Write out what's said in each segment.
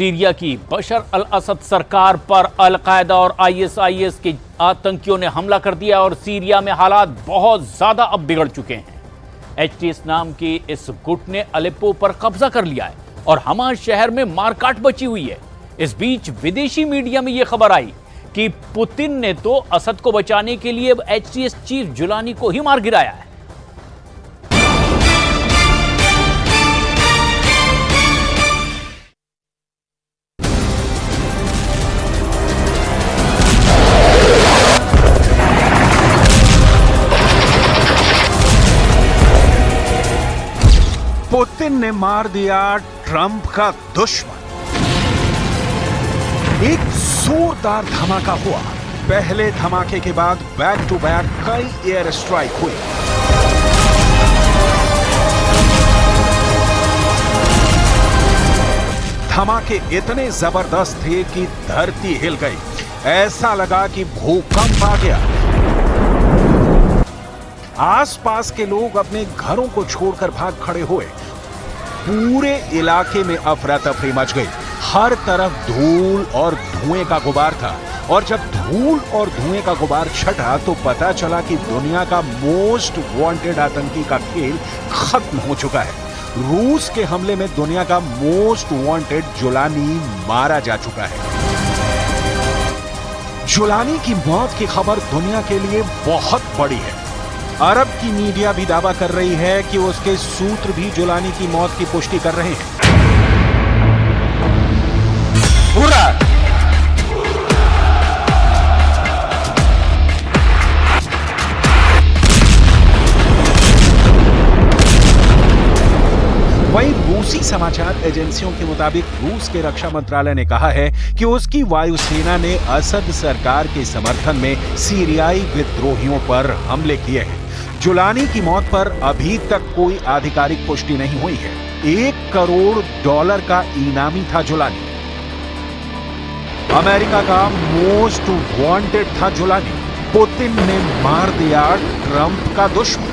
Syria की बशर अल असद सरकार पर अल-कायदा और आईएसआईएस के आतंकियों ने हमला कर दिया और सीरिया में हालात बहुत ज्यादा अब बिगड़ चुके हैं। एचटीएस नाम की इस गुट ने अलेप्पो पर कब्जा कर लिया है और हमा शहर में मारकाट बची हुई है। इस बीच विदेशी मीडिया में यह खबर आई कि पुतिन ने तो असद को बचाने के लिए एचटीएस चीफ जुलानी को ही मार गिराया है। पुतिन ने मार दिया ट्रंप का दुश्मन। एक जोरदार धमाका हुआ। पहले धमाके के बाद बैक टू बैक कई एयर स्ट्राइक हुई। धमाके इतने जबरदस्त थे कि धरती हिल गई। ऐसा लगा कि भूकंप आ गया। आसपास के लोग अपने घरों को छोड़कर भाग खड़े हुए। पूरे इलाके में अफरा तफरी मच गई। हर तरफ धूल और धुएं का गुबार था और जब धूल और धुएं का गुबार छटा तो पता चला कि दुनिया का मोस्ट वांटेड आतंकी का खेल खत्म हो चुका है। रूस के हमले में दुनिया का मोस्ट वांटेड जुलानी मारा जा चुका है। जुलानी की मौत की खबर दुनिया के लिए बहुत बड़ी है। अरब की मीडिया भी दावा कर रही है कि उसके सूत्र भी जुलानी की मौत की पुष्टि कर रहे हैं। वहीं रूसी समाचार एजेंसियों के मुताबिक रूस के रक्षा मंत्रालय ने कहा है कि उसकी वायुसेना ने असद सरकार के समर्थन में सीरियाई विद्रोहियों पर हमले किए हैं। जुलानी की मौत पर अभी तक कोई आधिकारिक पुष्टि नहीं हुई है। $1 करोड़ का इनामी था जुलानी। अमेरिका का मोस्ट वांटेड था जुलानी। पुतिन ने मार दिया ट्रंप का दुश्मन।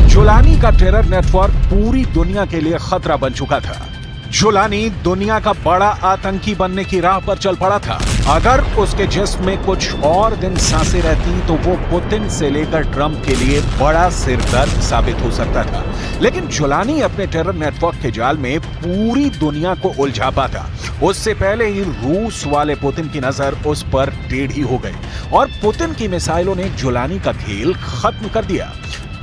जुलानी का टेरर नेटवर्क पूरी दुनिया के लिए खतरा बन चुका था। जुलानी दुनिया का बड़ा आतंकी बनने की राह पर चल पड़ा था। अगर उसके जिस्म में कुछ और दिन सांसें रहती तो वो पुतिन से लेकर ट्रंप के लिए बड़ा सिरदर्द साबित हो सकता था। लेकिन जुलानी अपने टेरर नेटवर्क के जाल में पूरी दुनिया को उलझा पाता। उससे पहले ही रूस वाले पुतिन की नजर उस पर टेढ़ी हो गई और पुतिन की मिसाइलों ने जुलानी का खेल खत्म कर दिया।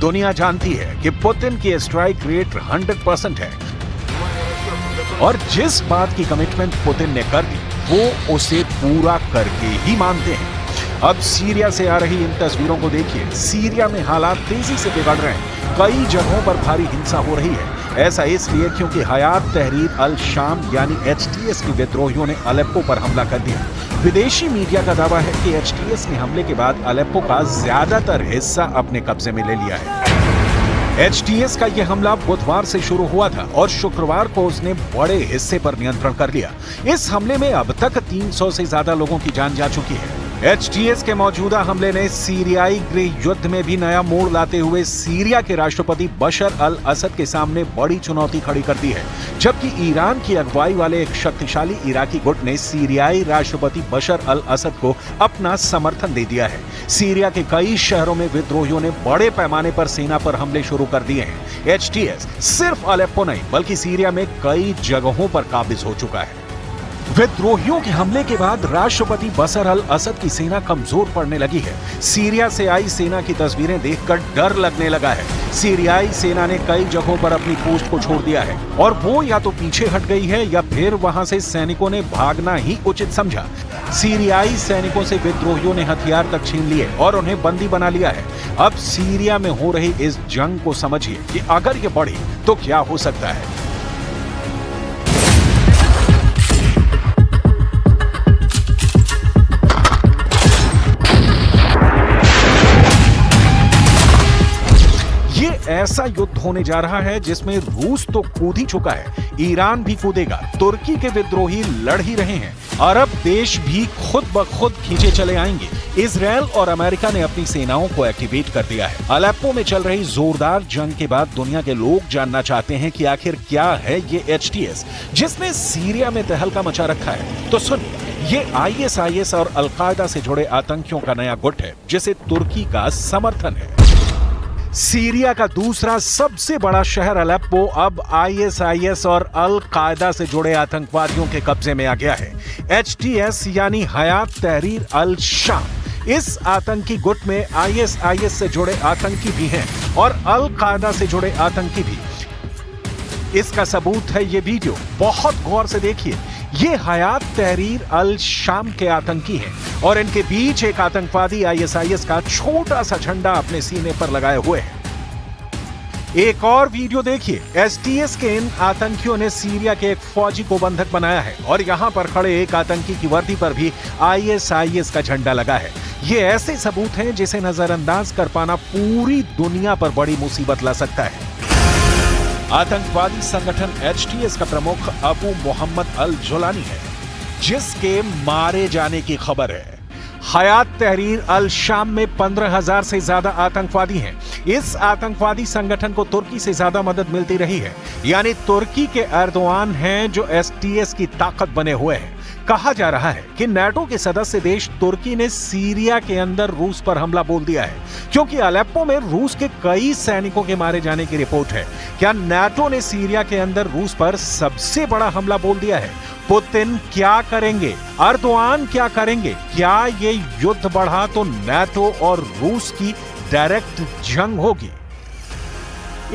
दुनिया जानती है कि पुतिन की स्ट्राइक रेट 100% है और जिस बात की कमिटमेंट पुतिन ने कर दी वो उसे पूरा करके ही मानते हैं। अब सीरिया से आ रही इन तस्वीरों को देखिए। सीरिया में हालात तेजी से बिगड़ रहे हैं। कई जगहों पर भारी हिंसा हो रही है। ऐसा इसलिए क्योंकि हयात तहरीर अल शाम यानी एचटीएस के विद्रोहियों ने अलेप्पो पर हमला कर दिया। विदेशी मीडिया का दावा है कि एचटीएस ने हमले के बाद अलेप्पो का ज्यादातर हिस्सा अपने कब्जे में ले लिया है। एचटीएस का यह हमला बुधवार से शुरू हुआ था और शुक्रवार को उसने बड़े हिस्से पर नियंत्रण कर लिया। इस हमले में अब तक 300 से ज्यादा लोगों की जान जा चुकी है। एचटीएस के मौजूदा हमले ने सीरियाई गृह युद्ध में भी नया मोड़ लाते हुए सीरिया के राष्ट्रपति बशर अल असद के सामने बड़ी चुनौती खड़ी कर दी है। जबकि ईरान की अगुवाई वाले एक शक्तिशाली इराकी गुट ने सीरियाई राष्ट्रपति बशर अल असद को अपना समर्थन दे दिया है। सीरिया के कई शहरों में विद्रोहियों ने बड़े पैमाने पर सेना पर हमले शुरू कर दिए हैं। एचटीएस सिर्फ अलेप्पो नहीं बल्कि सीरिया में कई जगहों पर काबिज हो चुका है। विद्रोहियों के हमले के बाद राष्ट्रपति बशर अल असद की सेना कमजोर पड़ने लगी है। सीरिया से आई सेना की तस्वीरें देखकर डर लगने लगा है। सीरियाई सेना ने कई जगहों पर अपनी पोस्ट को छोड़ दिया है और वो या तो पीछे हट गई है या फिर वहां से सैनिकों ने भागना ही उचित समझा। सीरियाई सैनिकों से विद्रोहियों ने हथियार तक छीन लिए और उन्हें बंदी बना लिया है। अब सीरिया में हो रही इस जंग को समझिए कि अगर ये बढ़ी तो क्या हो सकता है। ऐसा युद्ध होने जा रहा है जिसमें रूस तो कूद ही चुका है, ईरान भी कूदेगा। तुर्की के विद्रोही लड़ ही रहे हैं। अरब देश भी खुद ब खुद खींचे चले आएंगे। इजरायल और अमेरिका ने अपनी सेनाओं को एक्टिवेट कर दिया है। अलेप्पो में चल रही जोरदार जंग के बाद दुनिया के लोग जानना चाहते हैं कि आखिर क्या है ये HTS जिसने सीरिया में तहलका मचा रखा है। तो सुनिए, ये ISIS और अल-कायदा से जुड़े आतंकियों का नया गुट है जिसे तुर्की का समर्थन है। सीरिया का दूसरा सबसे बड़ा शहर अलेप्पो अब ISIS और अल-कायदा से जुड़े आतंकवादियों के कब्जे में आ गया है। HTS यानी हयात तहरीर अल शाम, इस आतंकी गुट में ISIS से जुड़े आतंकी भी हैं और अल-कायदा से जुड़े आतंकी भी। इसका सबूत है ये वीडियो, बहुत गौर से देखिए। ये हयात तहरीर अल शाम के आतंकी हैं और इनके बीच एक आतंकवादी ISIS का छोटा सा झंडा अपने सीने पर लगाए हुए है। एक और वीडियो देखिए। HTS के इन आतंकियों ने सीरिया के एक फौजी को बंधक बनाया है और यहाँ पर खड़े एक आतंकी की वर्दी पर भी ISIS का झंडा लगा है। ये ऐसे सबूत हैं जिसे नजरअंदाज कर पाना पूरी दुनिया पर बड़ी मुसीबत ला सकता है। आतंकवादी संगठन HTS का प्रमुख अबू मोहम्मद अल जुलानी है, जिसके मारे जाने की खबर है। हयात तहरीर अल शाम में 15,000 से ज्यादा आतंकवादी हैं। इस आतंकवादी संगठन को तुर्की से ज्यादा मदद मिलती रही है, यानी तुर्की के एर्दोआन हैं जो HTS की ताकत बने हुए हैं। कहा जा रहा है कि नाटो के सदस्य देश तुर्की ने सीरिया के अंदर रूस पर हमला बोल दिया है, क्योंकि अलेप्पो में रूस के कई सैनिकों के मारे जाने की रिपोर्ट है। क्या नाटो ने सीरिया के अंदर रूस पर सबसे बड़ा हमला बोल दिया है? पुतिन क्या करेंगे? एर्दोआन क्या करेंगे? क्या ये युद्ध बढ़ा तो नाटो और रूस की डायरेक्ट जंग होगी?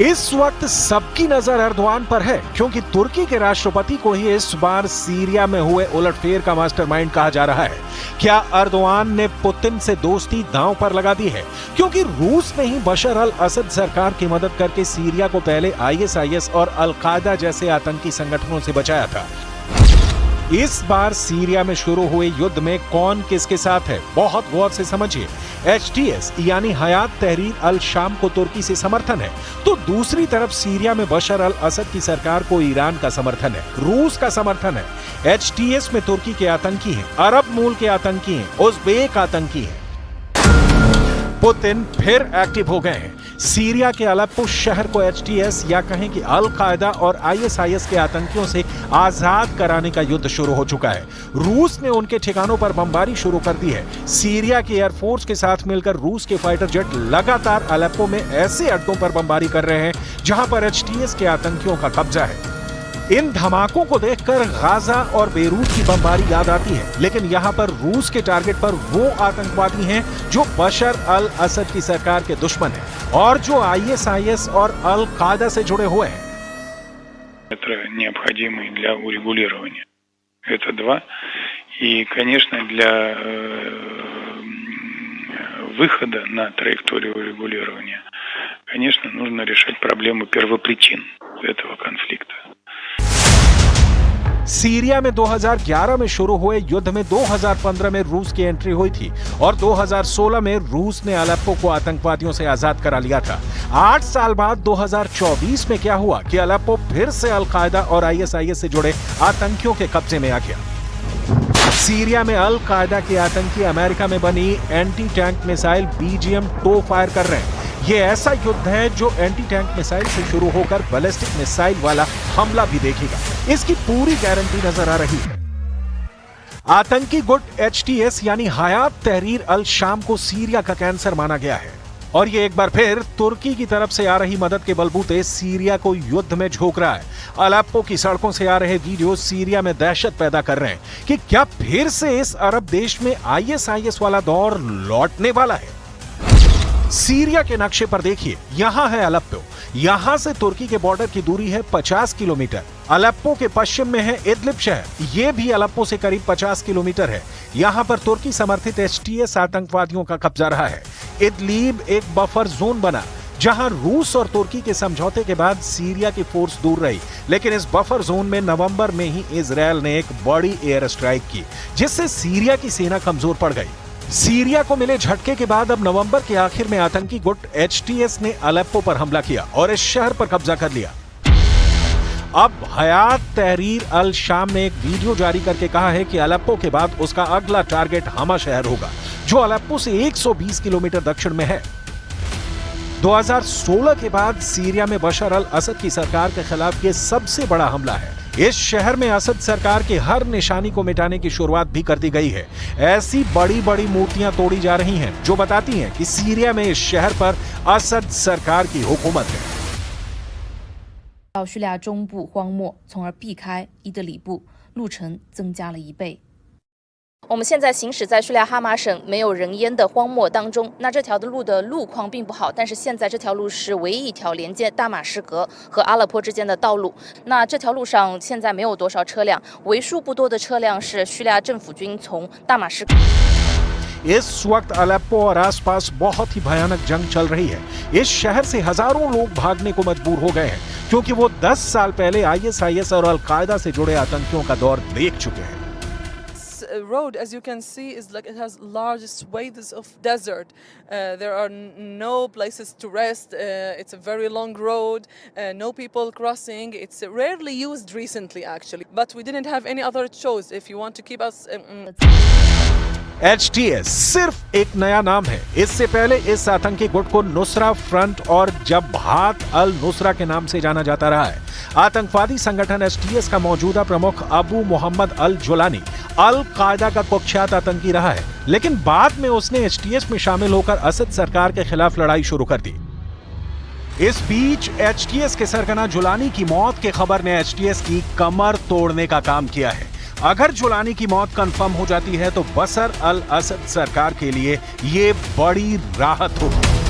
इस वक्त सबकी नजर एर्दोआन पर है, क्योंकि तुर्की के राष्ट्रपति को ही इस बार सीरिया में हुए उलटफेर का मास्टरमाइंड कहा जा रहा है। क्या एर्दोआन ने पुतिन से दोस्ती दांव पर लगा दी है? क्योंकि रूस ने ही बशर अल असद सरकार की मदद करके सीरिया को पहले ISIS और अल-कायदा जैसे आतंकी संगठनों से बचाया था। इस बार सीरिया में शुरू हुए युद्ध में कौन किसके साथ है, बहुत गौर से समझिए। HTS यानी हयात तहरीर अल शाम को तुर्की से समर्थन है, तो दूसरी तरफ सीरिया में बशर अल असद की सरकार को ईरान का समर्थन है, रूस का समर्थन है। HTS में तुर्की के आतंकी हैं, अरब मूल के आतंकी हैं, उज़्बेक आतंकी हैं। पुतिन फिर एक्टिव हो गए हैं। सीरिया के अलेप्पो शहर को HTS या कहें कि अल-कायदा और ISIS के आतंकियों से आजाद कराने का युद्ध शुरू हो चुका है। रूस ने उनके ठिकानों पर बमबारी शुरू कर दी है। सीरिया की एयरफोर्स के साथ मिलकर रूस के फाइटर जेट लगातार अलेप्पो में ऐसे अड्डों पर बमबारी कर रहे हैं जहां पर HTS के आतंकियों का कब्जा है। इन धमाकों को देखकर गाजा और बेरूत की बमबारी याद आती है, लेकिन यहाँ पर रूस के टारगेट पर वो आतंकवादी हैं जो बशर अल असद की सरकार के दुश्मन हैं और जो ISIS और अल-कायदा से जुड़े हुए हैं। Это необходимые для урегулирования. Это два. И, конечно, для выхода на траекторию урегулирования, конечно, нужно решать проблему первопричин этого конфликта. सीरिया में 2011 में शुरू हुए युद्ध में 2015 में रूस की एंट्री हुई थी और 2016 में रूस ने अलेप्पो को आतंकवादियों से आजाद करा लिया था। 8 साल बाद 2024 में क्या हुआ कि अलेप्पो फिर से अल-कायदा और ISIS से जुड़े आतंकियों के कब्जे में आ गया। सीरिया में अल-कायदा के आतंकी अमेरिका में बनी anti tank missile BGM-2 fire कर रहे हैं। ये ऐसा युद्ध है जो एंटी टैंक मिसाइल से शुरू होकर बैलिस्टिक मिसाइल वाला हमला भी देखेगा। इसकी पूरी गारंटी नजर आ रही है। आतंकी गुट HTS यानी हयात तहरीर अल शाम को सीरिया का कैंसर माना गया है और ये एक बार फिर तुर्की की तरफ से आ रही मदद के बलबूते सीरिया को युद्ध में झोंक रहा है। अलेप्पो की सड़कों से आ रहे वीडियो सीरिया में दहशत पैदा कर रहे हैं कि क्या फिर से इस अरब देश में ISIS वाला दौर लौटने वाला है। सीरिया के नक्शे पर देखिए, यहां है अलेप्पो, यहां से तुर्की के बॉर्डर की दूरी है 50 किलोमीटर। अलेप्पो के पश्चिम में है इदलिब शहर, यह भी अलेप्पो से करीब 50 किलोमीटर है। यहां पर तुर्की समर्थित HTS आतंकवादियों का कब्जा रहा है। इदलिब एक बफर जोन बना जहां रूस और तुर्की के समझौते के बाद सीरिया की फोर्स दूर रही, लेकिन इस बफर जोन में नवंबर में ही इजरायल ने एक बड़ी एयर स्ट्राइक की, जिससे सीरिया की सेना कमजोर पड़ गई। सीरिया को मिले झटके के बाद अब नवंबर के आखिर में आतंकी गुट HTS ने अलेप्पो पर हमला किया और इस शहर पर कब्जा कर लिया। अब हयात तहरीर अल शाम ने एक वीडियो जारी करके कहा है कि अलेप्पो के बाद उसका अगला टारगेट हमा शहर होगा, जो अलेप्पो से 120 किलोमीटर दक्षिण में है। 2016 के बाद सीरिया में बशर अल असद की सरकार के खिलाफ यह सबसे बड़ा हमला है। इस शहर में असद सरकार की हर निशानी को मिटाने की शुरुआत भी कर दी गई है। ऐसी बड़ी बड़ी मूर्तियां तोड़ी जा रही हैं जो बताती हैं कि सीरिया में इस शहर पर असद सरकार की हुकूमत है। 到叙利亚中部荒漠，从而避开伊德里布，路程增加了1倍。我们现在行驶在叙利亚哈马省没有人烟的荒漠当中，那这条的路的路况并不好，但是现在这条路是唯一一条连接大马士革和阿勒颇之间的道路。那这条路上现在没有多少车辆，为数不多的车辆是叙利亚政府军从大马士革。 इस वक्त अलेप्पो और आसपास बहुत ही भयानक जंग चल रही है। इस शहर से हजारों लोग भागने को मजबूर हो गए हैं क्योंकि वो 10 साल पहले आईएसआईएस और अल-कायदा से जुड़े आतंकियों का दौर देख चुके हैं। Road, as you can see, is like it has large swathes of desert. There are no places to rest. It's a very long road. No people crossing. It's rarely used recently, actually. But we didn't have any other choice. If you want to keep us. HTS सिर्फ एक नया नाम है। इससे पहले इस आतंकी गुट को नुसरा फ्रंट और जबहात अल नुसरा के नाम से जाना जाता रहा है। आतंकवादी संगठन HTS का मौजूदा प्रमुख अबू मोहम्मद अल जुलानी अल कायदा का कुख्यात आतंकी रहा है, लेकिन बाद में उसने HTS में शामिल होकर असद सरकार के खिलाफ लड़ाई शुरू कर दी। इस बीच HTS के सरगना जुलानी की मौत की खबर ने HTS की कमर तोड़ने का काम किया है। अगर जुलानी की मौत कंफर्म हो जाती है तो बशर अल असद सरकार के लिए ये बड़ी राहत होगी।